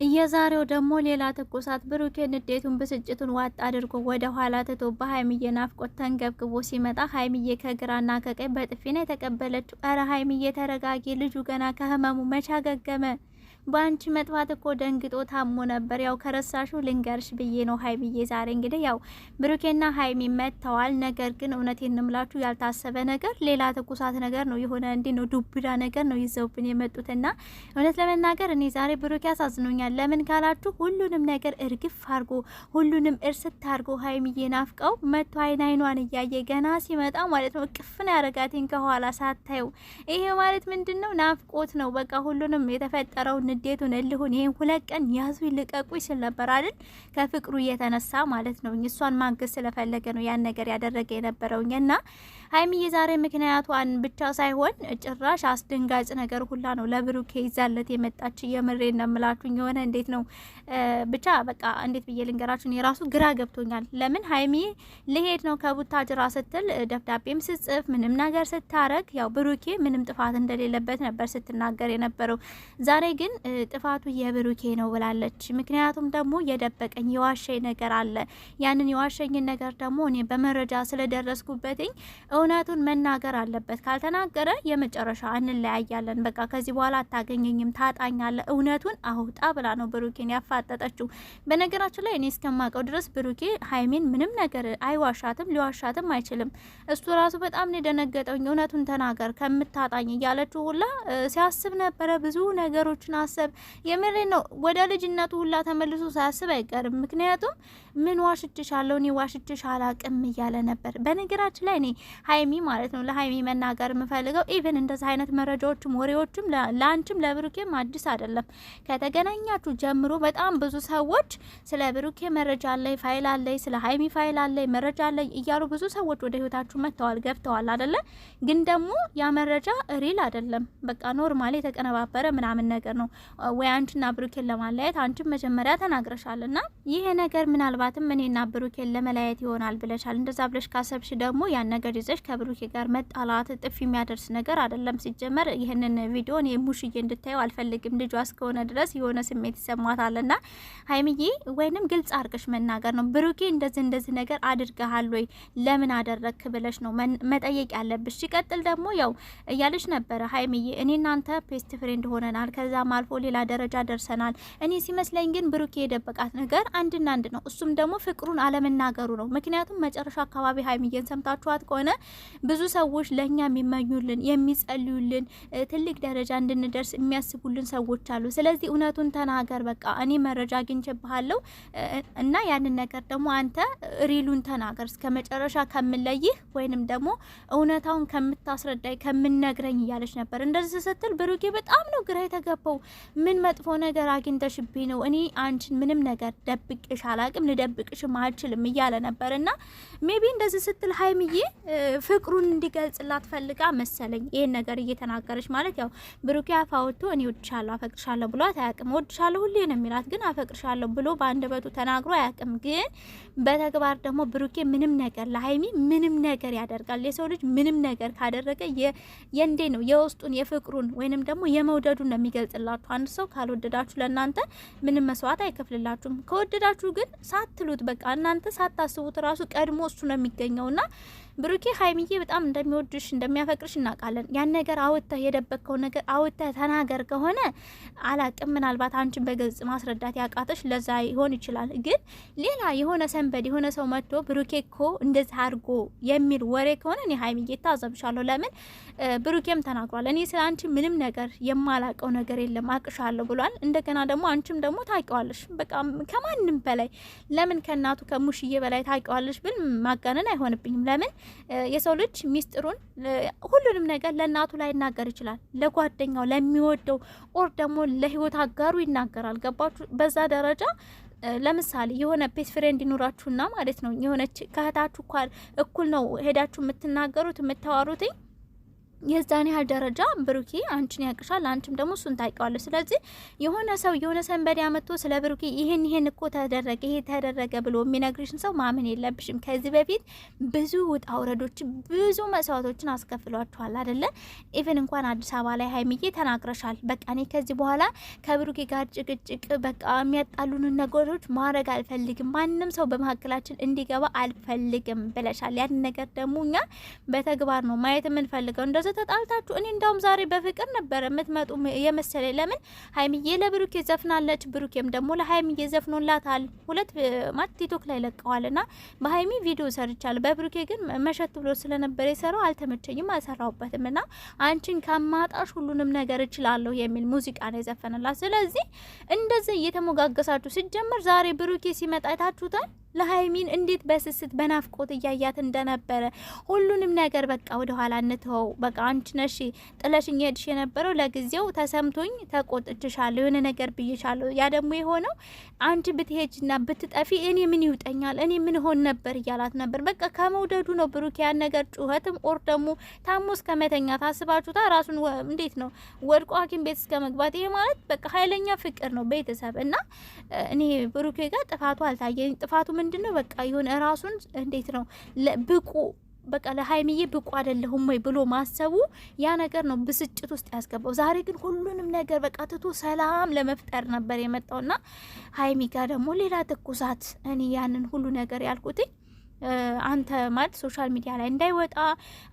የዛሬው ደግሞ ሌላ ትኩሳት። ብሩኬ ንዴቱን ብስጭቱን ዋጥ አድርጎ ወደ ኋላ ትቶ በሀይሚዬ ናፍቆት ተንገብግቦ ሲመጣ ሀይሚዬ ከግራና ከቀኝ በጥፊ ነው የተቀበለችው። እረ ሀይሚዬ ተረጋጊ፣ ልጁ ገና ከህመሙ መቻ ገገመ። በአንቺ መጥፋት እኮ ደንግጦ ታሞ ነበር። ያው ከረሳሹ ልንገርሽ ብዬ ነው ሀይሚዬ። ዛሬ እንግዲህ ያው ብሩኬና ሀይሚ መጥተዋል። ነገር ግን እውነቴን እንምላችሁ ያልታሰበ ነገር ሌላ ትኩሳት ነገር ነው የሆነ እንዲ ነው ዱብዳ ነገር ነው ይዘውብን የመጡትና እውነት ለመናገር እኔ ዛሬ ብሩኬ ያሳዝኖኛል። ለምን ካላችሁ ሁሉንም ነገር እርግፍ አርጎ ሁሉንም እርስት አርጎ ሀይሚዬ ናፍቀው መጥቶ አይኗን እያየ ገና ሲመጣ ማለት ነው ቅፍን ያረጋቴን ከኋላ ሳታየው። ይሄ ማለት ምንድነው? ናፍቆት ነው በቃ። ሁሉንም የተፈጠረው ንዴቱን እልሁን ይሄን ሁለት ቀን ያዙ ይልቀቁ ሲል ነበር አይደል? ከፍቅሩ እየተነሳ ማለት ነው። እሷን ማገዝ ስለፈለገ ነው ያን ነገር ያደረገ የነበረውና ሀይሚዬ ዛሬ ምክንያቷን ብቻ ሳይሆን ጭራሽ አስደንጋጭ ነገር ሁላ ነው ለብሩኬ ይዛለት የመጣች። የምሬን ነው የምላችሁ። የሆነ እንዴት ነው ብቻ በቃ እንዴት ብዬ ልንገራችሁ፣ የራሱ ግራ ገብቶኛል። ለምን ሀይሚ ልሄድ ነው ከቡታጅራ ስትል ደብዳቤም ስትጽፍ ምንም ነገር ስታረግ ያው ብሩኬ ምንም ጥፋት እንደሌለበት ነበር ስትናገር የነበረው። ዛሬ ግን ጥፋቱ የብሩኬ ነው ብላለች። ምክንያቱም ደግሞ የደበቀኝ የዋሸኝ ነገር አለ። ያንን የዋሸኝን ነገር ደግሞ እኔ በመረጃ ስለደረስኩበትኝ እውነቱን መናገር አለበት። ካልተናገረ የመጨረሻ እንለያያለን። በቃ ከዚህ በኋላ አታገኘኝም፣ ታጣኛለ፣ እውነቱን አውጣ ብላ ነው ብሩኬን ያፋጠጠችው። በነገራችን ላይ እኔ እስከማውቀው ድረስ ብሩኬ ሀይሚን ምንም ነገር አይዋሻትም፣ ሊዋሻትም አይችልም። እሱ ራሱ በጣም ነው የደነገጠው። እውነቱን ተናገር ከምታጣኝ እያለችው ሁላ ሲያስብ ነበረ። ብዙ ነገሮችን አሰብ። የምሬ ነው። ወደ ልጅነቱ ሁላ ተመልሶ ሳያስብ አይቀርም። ምክንያቱም ምን ዋሽችሻለሁ፣ እኔ ዋሽችሽ አላቅም እያለ ነበር። በነገራችን ላይ እኔ ሀይሚ ማለት ነው ለሀይሚ መናገር የምፈልገው ኢቨን እንደዚህ አይነት መረጃዎችም ወሬዎችም ለአንቺም ለብሩኬም አዲስ አይደለም። ከተገናኛችሁ ጀምሮ በጣም ብዙ ሰዎች ስለ ብሩኬ መረጃ አለኝ ፋይል አለኝ፣ ስለ ሀይሚ ፋይል አለኝ መረጃ አለኝ እያሉ ብዙ ሰዎች ወደ ህይወታችሁ መጥተዋል ገብተዋል አይደለ? ግን ደግሞ ያ መረጃ ሪል አይደለም። በቃ ኖርማሊ የተቀነባበረ ምናምን ነገር ነው። ወይ አንቺና ብሩኬን ለማለያየት አንቺም መጀመሪያ ተናግረሻልና ይሄ ነገር ምናልባትም እኔና ብሩኬን ለመለያየት ይሆናል ብለሻል። እንደዛ ብለሽ ካሰብሽ ደግሞ ያን ነገር ይዘሽ ከብሩኬ ጋር መጣላት ጥፊ የሚያደርስ ነገር አይደለም። ሲጀመር ይህንን ቪዲዮ እኔ ሙሽዬ እንድታየው አልፈልግም። ልጇ እስከሆነ ድረስ የሆነ ስሜት ይሰማታልና ሀይሚዬ ወይንም ግልጽ አርገሽ መናገር ነው። ብሩኬ እንደዚህ ነገር አድርገሃል ወይ ለምን አደረክ ብለሽ ነው መጠየቅ ያለብሽ። ሲቀጥል ደግሞ ያው እያለሽ ነበረ ሀይሚዬ እኔ እናንተ ፔስት ፍሬንድ ሆነናል፣ ከዛም አልፎ ሌላ ደረጃ ደርሰናል። እኔ ሲመስለኝ ግን ብሩኬ የደበቃት ነገር አንድና አንድ ነው። እሱም ደግሞ ፍቅሩን አለመናገሩ ነው። ምክንያቱም መጨረሻ አካባቢ ሀይሚዬን ሰምታችኋት ከሆነ ብዙ ሰዎች ለኛ የሚመኙልን የሚጸልዩልን ትልቅ ደረጃ እንድንደርስ የሚያስቡልን ሰዎች አሉ። ስለዚህ እውነቱን ተናገር። በቃ እኔ መረጃ አግኝቼብሃለሁ እና ያንን ነገር ደግሞ አንተ ሪሉን ተናገር እስከ መጨረሻ ከምለይህ ወይንም ደግሞ እውነታውን ከምታስረዳይ ከምነግረኝ እያለች ነበር። እንደዚህ ስትል ብሩኬ በጣም ነው ግራ የተገባው። ምን መጥፎ ነገር አግኝተሽብኝ ነው? እኔ አንቺን ምንም ነገር ደብቅሽ አላቅም፣ ልደብቅሽም አልችልም እያለ ነበርና ሜቢ እንደዚህ ስትል ሀይሚዬ ፍቅሩን እንዲገልጽላት ፈልጋ መሰለኝ ይሄን ነገር እየተናገረች ማለት ያው ብሩኬ አፋውቶ እኔ ወድሻለሁ አፈቅርሻለሁ ብሏት አያውቅም። ወድሻለሁ ሁሌ ነው የሚላት፣ ግን አፈቅርሻለሁ ብሎ በአንደበቱ ተናግሮ አያውቅም። ግን በተግባር ደግሞ ብሩኬ ምንም ነገር ለሀይሚ ምንም ነገር ያደርጋል። የሰው ልጅ ምንም ነገር ካደረገ የእንዴ ነው የውስጡን የፍቅሩን ወይንም ደግሞ የመውደዱን ነው የሚገልጽላችሁ። አንድ ሰው ካልወደዳችሁ ለእናንተ ምንም መስዋዕት አይከፍልላችሁም። ከወደዳችሁ ግን ሳትሉት በቃ እናንተ ሳታስቡት ራሱ ቀድሞ እሱ ነው የሚገኘውና ብሩኬ ሀይሚዬ በጣም እንደሚወድሽ እንደሚያፈቅርሽ እናውቃለን። ያን ነገር አውጥተህ የደበቅከው ነገር አውጥተህ ተናገር ከሆነ አላቅም፣ ምናልባት አንቺን በግልጽ ማስረዳት ያቃተሽ ለዛ ይሆን ይችላል። ግን ሌላ የሆነ ሰንበድ የሆነ ሰው መጥቶ ብሩኬ እኮ እንደዚህ አድርጎ የሚል ወሬ ከሆነ እኔ ሀይሚዬ ታዘብሻለሁ። ለምን ብሩኬም ተናግሯል። እኔ ስለ አንቺ ምንም ነገር የማላቀው ነገር የለም አቅሻለሁ ብሏል። እንደገና ደግሞ አንቺም ደግሞ ታውቂዋለሽ በቃ ከማንም በላይ ለምን ከእናቱ ከሙሽዬ በላይ ታውቂዋለሽ ብል ማጋነን አይሆንብኝም። ለምን የሰው ልጅ ሚስጥሩን ሁሉንም ነገር ለእናቱ ላይ ይናገር ይችላል፣ ለጓደኛው ለሚወደው ኦር ደግሞ ለህይወት አጋሩ ይናገራል። ገባችሁ? በዛ ደረጃ ለምሳሌ የሆነ ቤስት ፍሬንድ ይኖራችሁና ማለት ነው የሆነች ከእህታችሁ እኩል ነው ሄዳችሁ የምትናገሩት የምታዋሩትኝ የዛኔ ያህል ደረጃ ብሩኬ አንቺን ያቅሻል፣ አንቺም ደግሞ እሱን ታውቂዋለሽ። ስለዚህ የሆነ ሰው የሆነ ሰንበዲ አመጥቶ ስለ ብሩኬ ይሄን እኮ ተደረገ ይሄ ተደረገ ብሎ የሚነግርሽን ሰው ማመን የለብሽም። ከዚህ በፊት ብዙ ውጣ ውረዶች ብዙ መስዋዕቶችን አስከፍሏችኋል አይደለ? ኢቭን እንኳን አዲስ አበባ ላይ ሀይሚዬ ተናግረሻል። በቃ እኔ ከዚህ በኋላ ከብሩኬ ጋር ጭቅጭቅ በቃ የሚያጣሉንን ነገሮች ማድረግ አልፈልግም፣ ማንም ሰው በመካከላችን እንዲገባ አልፈልግም ብለሻል። ያን ነገር ደግሞ እኛ በተግባር ነው ማየት የምንፈልገው። እንደዛ ተጣልታችሁ እኔ እንዳውም ዛሬ በፍቅር ነበር የምትመጡ የመሰለ። ለምን ሀይሚዬ ለብሩኬ ዘፍናለች፣ ብሩኬም ደግሞ ለሀይሚዬ ዘፍኖላታል። ሁለት ማለት ቲክቶክ ላይ ለቀዋልና በሀይሚ ቪዲዮ ሰርቻለሁ። በብሩኬ ግን መሸት ብሎ ስለነበር የሰራው አልተመቸኝም፣ አልሰራውበትም። እና አንቺን ከማጣሽ ሁሉንም ነገር እችላለሁ የሚል ሙዚቃ ነው የዘፈነላት። ስለዚህ እንደዚህ እየተሞጋገሳችሁ ሲጀመር ዛሬ ብሩኬ ሲመጣ አይታችሁታል። ለሀይሚን እንዴት በስስት በናፍቆት እያያት እንደነበረ ሁሉንም ነገር በቃ ወደ ኋላ እንተው። በቃ አንቺ ነሽ ጥለሽኝ ሄድሽ የነበረው፣ ለጊዜው ተሰምቶኝ ተቆጥቼሻለሁ፣ የሆነ ነገር ብዬሻለሁ። ያ ደግሞ የሆነው አንቺ ብትሄጅና ብትጠፊ እኔ ምን ይውጠኛል፣ እኔ ምን ሆን ነበር እያላት ነበር። በቃ ከመውደዱ ነው ብሩክ ያን ነገር ጩኸትም ኦር ደግሞ ታሞ እስከ መተኛ ታስባችሁታ። ራሱን እንዴት ነው ወድቆ ሐኪም ቤት እስከ መግባት። ይሄ ማለት በቃ ኃይለኛ ፍቅር ነው ቤተሰብ። እና እኔ ብሩክ ጋር ጥፋቱ አልታየኝ። ጥፋቱ ምንድነው? በቃ የሆነ ራሱን እንዴት ነው ብቁ በቃ ለሀይሚዬ ብቁ አይደለሁም ወይ ብሎ ማሰቡ ያ ነገር ነው ብስጭት ውስጥ ያስገባው። ዛሬ ግን ሁሉንም ነገር በቃ ትቶ ሰላም ለመፍጠር ነበር የመጣውና ሀይሚ ጋር ደግሞ ሌላ ትኩሳት። እኔ ያንን ሁሉ ነገር ያልኩትኝ አንተ ማለት ሶሻል ሚዲያ ላይ እንዳይወጣ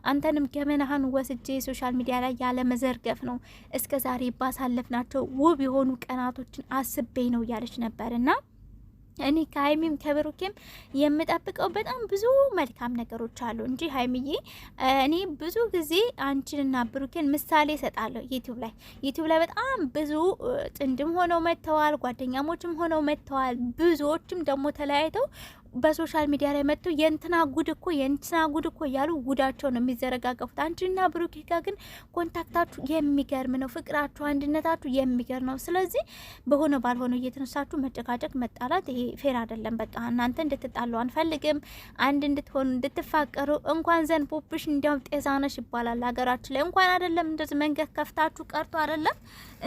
አንተንም ገመናህን ወስጄ ሶሻል ሚዲያ ላይ ያለ መዘርገፍ ነው። እስከ ዛሬ ባሳለፍናቸው ውብ የሆኑ ቀናቶችን አስቤ ነው እያለች ነበርና እኔ ከሀይሚም ከብሩኬም የምጠብቀው በጣም ብዙ መልካም ነገሮች አሉ እንጂ ሀይሚዬ፣ እኔ ብዙ ጊዜ አንቺንና ብሩኬን ምሳሌ እሰጣለሁ። ዩቲዩብ ላይ በጣም ብዙ ጥንድም ሆነው መጥተዋል፣ ጓደኛሞችም ሆነው መጥተዋል። ብዙዎችም ደግሞ ተለያይተው በሶሻል ሚዲያ ላይ መጥተው የእንትና ጉድ እኮ እያሉ ጉዳቸው ነው የሚዘረጋገፉት። አንቺና ብሩኬ ጋር ግን ኮንታክታችሁ የሚገርም ነው፣ ፍቅራችሁ፣ አንድነታችሁ የሚገርም ነው። ስለዚህ በሆነ ባልሆነ እየተነሳችሁ መጨቃጨቅ፣ መጣላት ይሄ ፌር አይደለም። በቃ እናንተ እንድትጣሉ አንፈልግም። አንድ እንድትሆኑ እንድትፋቀሩ እንኳን ዘንቦብሽ እንዲያውም ጤዛነሽ ይባላል ሀገራችን ላይ። እንኳን አይደለም እንደዚህ መንገድ ከፍታችሁ ቀርቶ አይደለም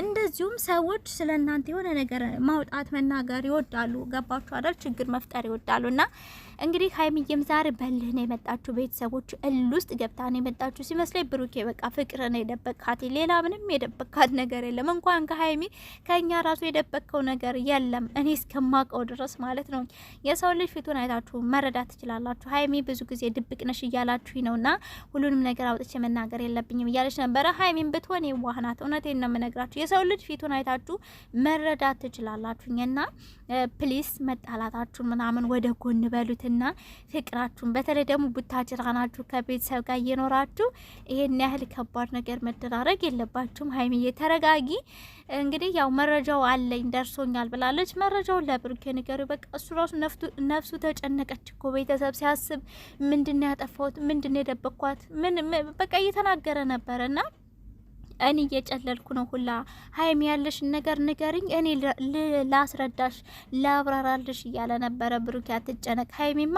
እንደዚሁም ሰዎች ስለ እናንተ የሆነ ነገር ማውጣት መናገር ይወዳሉ። ገባችሁ አይደል? ችግር መፍጠር ይወዳሉ። እና እንግዲህ ሀይሚዬም ዛሬ በልህ ነው የመጣችሁ። ቤተሰቦች እል ውስጥ ገብታ ነው የመጣችሁ ሲመስለኝ። ብሩኬ በቃ ፍቅር ነው የደበካት፣ ሌላ ምንም የደበካት ነገር የለም። እንኳን ከሀይሚ ከኛ ራሱ የደበከው ነገር የለም፣ እኔ እስከማውቀው ድረስ ማለት ነው። የሰው ልጅ ፊቱን አይታችሁ መረዳት ትችላላችሁ። ሀይሚ ብዙ ጊዜ ድብቅ ነሽ እያላችሁ ነውና ሁሉንም ነገር አውጥቼ መናገር የለብኝም እያለች ነበረ። ሀይሚን ብትሆን የዋህ ናት። እውነቴን ነው የምነግራችሁ። የሰው ልጅ ፊቱን አይታችሁ መረዳት ትችላላችሁና ፕሊስ መጣላታችሁን ምናምን ወደ ጎን በሉትና ፍቅራችሁን፣ በተለይ ደግሞ ቡታጅራ ናችሁ ከቤተሰብ ጋር እየኖራችሁ ይሄን ያህል ከባድ ነገር መደራረግ የለባችሁም። ሀይሚዬ ተረጋጊ። እንግዲህ ያው መረጃው አለኝ ደርሶኛል ብላለች። መረጃውን ለብሩኬ ንገሪው። በቃ እሱ ራሱ ነፍሱ ተጨነቀች እኮ ቤተሰብ ሲያስብ ምንድነው ያጠፋሁት፣ ምንድነው የደበኳት፣ ምን በቃ እየተናገረ ነበረና እኔ እየጨለልኩ ነው ሁላ። ሀይሚ ያለሽን ነገር ንገሪኝ፣ እኔ ላስረዳሽ ላብራራልሽ እያለ ነበረ ብሩክ። አትጨነቅ። ሀይሚማ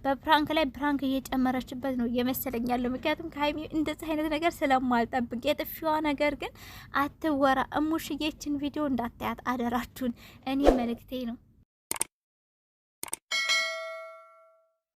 በፕራንክ ላይ ፕራንክ እየጨመረችበት ነው እየመሰለኝ ያለው። ምክንያቱም ከሀይሚ እንደዚህ አይነት ነገር ስለማልጠብቅ። የጥፊዋ ነገር ግን አትወራ። እሙሽዬችን ቪዲዮ እንዳታያት አደራችሁን። እኔ መልእክቴ ነው።